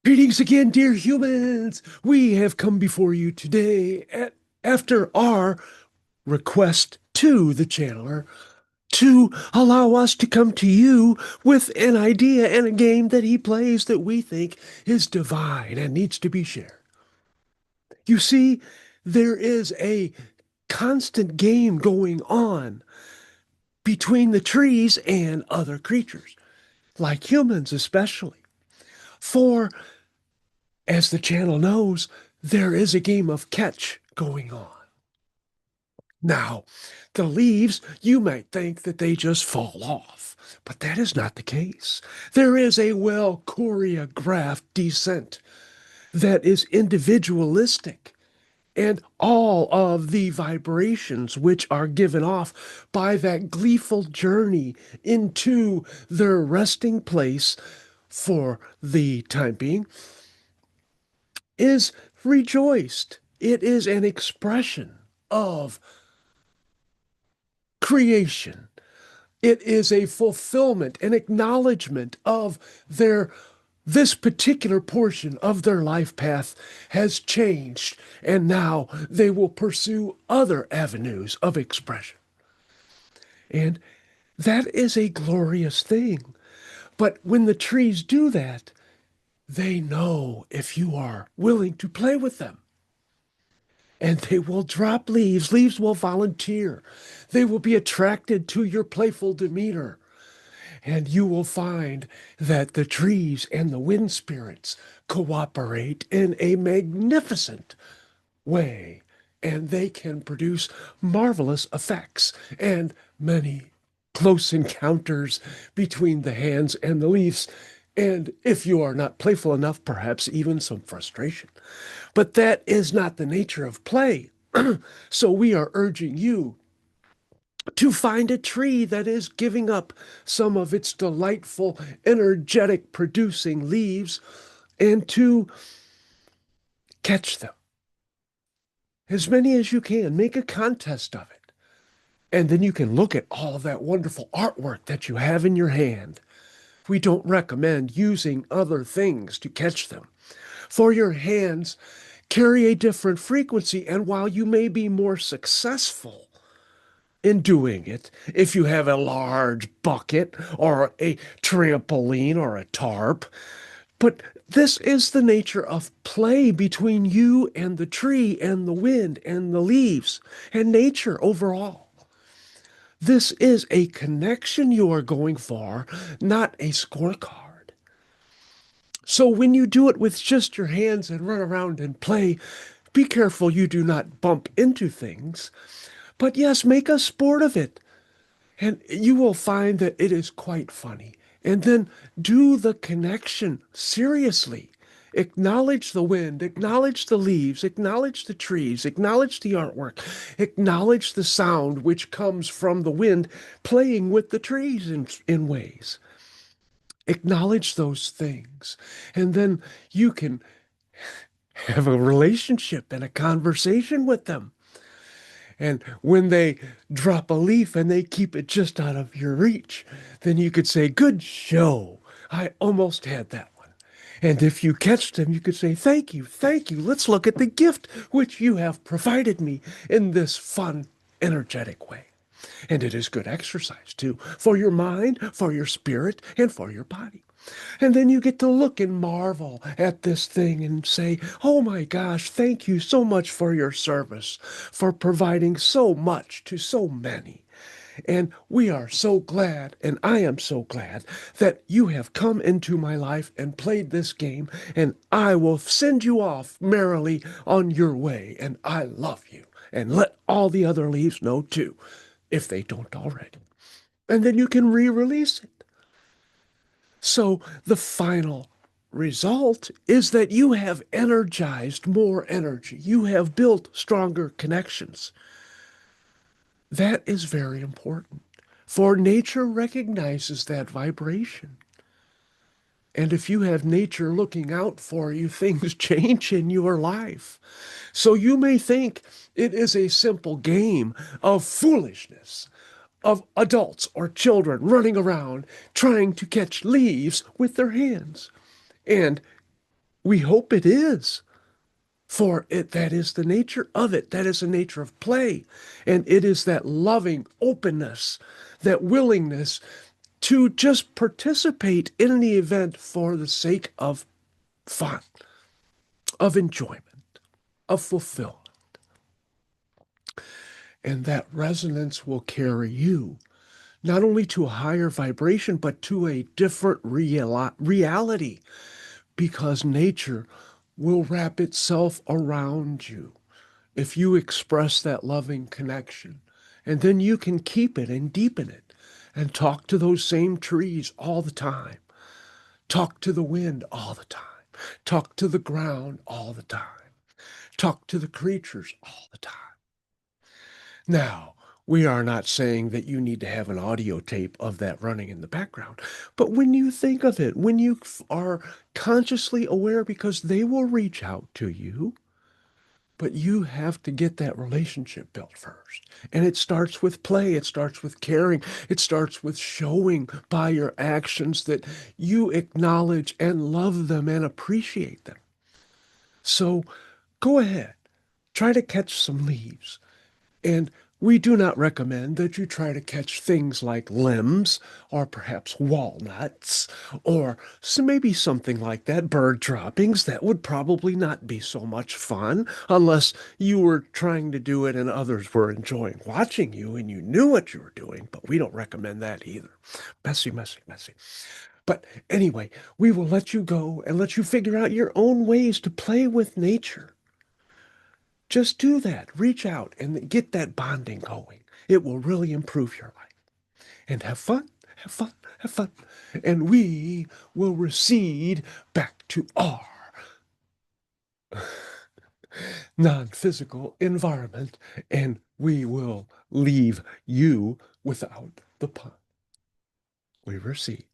Greetings again, dear humans. We have come before you today after our request to the channeler to allow us to come to you with an idea and a game that he plays that we think is divine and needs to be shared. You see, there is a constant game going on between the trees and other creatures, like humans especially. For as the channel knows, there is a game of catch going on. Now, the leaves, you might think that they just fall off, but that is not the case. There is a well choreographed descent that is individualistic, and all of the vibrations which are given off by that gleeful journey into their resting place for the time being is rejoiced. It is an expression of creation. It is a fulfillment, an acknowledgement of their this particular portion of their life path has changed, and now they will pursue other avenues of expression. And that is a glorious thing. But when the trees do that, they know if you are willing to play with them. And they will drop leaves. Leaves will volunteer. They will be attracted to your playful demeanor. And you will find that the trees and the wind spirits cooperate in a magnificent way. And they can produce marvelous effects and many close encounters between the hands and the leaves. And if you are not playful enough, perhaps even some frustration. But that is not the nature of play. So we are urging you to find a tree that is giving up some of its delightful, energetic producing leaves and to catch them. As many as you can. Make a contest of it. And then you can look at all of that wonderful artwork that you have in your hand. We don't recommend using other things to catch them, for your hands carry a different frequency, and while you may be more successful in doing it, if you have a large bucket or a trampoline or a tarp, but this is the nature of play between you and the tree and the wind and the leaves and nature overall. This is a connection you are going for, not a scorecard. So when you do it with just your hands and run around and play, be careful you do not bump into things. But yes, make a sport of it. And you will find that it is quite funny. And then do the connection seriously. Acknowledge the wind, acknowledge the leaves, acknowledge the trees, acknowledge the artwork, acknowledge the sound which comes from the wind playing with the trees in ways. Acknowledge those things. And then you can have a relationship and a conversation with them. And when they drop a leaf and they keep it just out of your reach, then you could say, "Good show. I almost had that one." And if you catch them, you could say, "Thank you, thank you. Let's look at the gift which you have provided me in this fun, energetic way." And it is good exercise too, for your mind, for your spirit, and for your body. And then you get to look and marvel at this thing and say, "Oh my gosh, thank you so much for your service, for providing so much to so many. And we are so glad, and I am so glad, that you have come into my life and played this game, and I will send you off merrily on your way, and I love you. And let all the other leaves know too, if they don't already." And then you can re-release it. So the final result is that you have energized more energy. You have built stronger connections. That is very important, for nature recognizes that vibration. And if you have nature looking out for you, things change in your life. So you may think it is a simple game of foolishness, of adults or children running around trying to catch leaves with their hands. And We hope it is. For it, that is the nature of it. That is the nature of play. And it is that loving openness, that willingness to just participate in the event for the sake of fun, of enjoyment, of fulfillment. And that resonance will carry you not only to a higher vibration, but to a different reality, because nature will wrap itself around you if you express that loving connection. And then you can keep it and deepen it and talk to those same trees all the time, talk to the wind all the time, talk to the ground all the time, talk to the creatures all the time. Now, we are not saying that you need to have an audio tape of that running in the background, but when you think of it, when you are consciously aware, because they will reach out to you, but you have to get that relationship built first. And it starts with play, it starts with caring, it starts with showing by your actions that you acknowledge and love them and appreciate them. So go ahead, try to catch some leaves. And we do not recommend that you try to catch things like limbs or perhaps walnuts or maybe something like that, bird droppings. That would probably not be so much fun unless you were trying to do it and others were enjoying watching you and you knew what you were doing, but we don't recommend that either. Messy, messy, messy. But anyway, we will let you go and let you figure out your own ways to play with nature. Just do that. Reach out and get that bonding going. It will really improve your life. And have fun, have fun, have fun. And we will recede back to our non physical environment and we will leave you without the pun. We recede.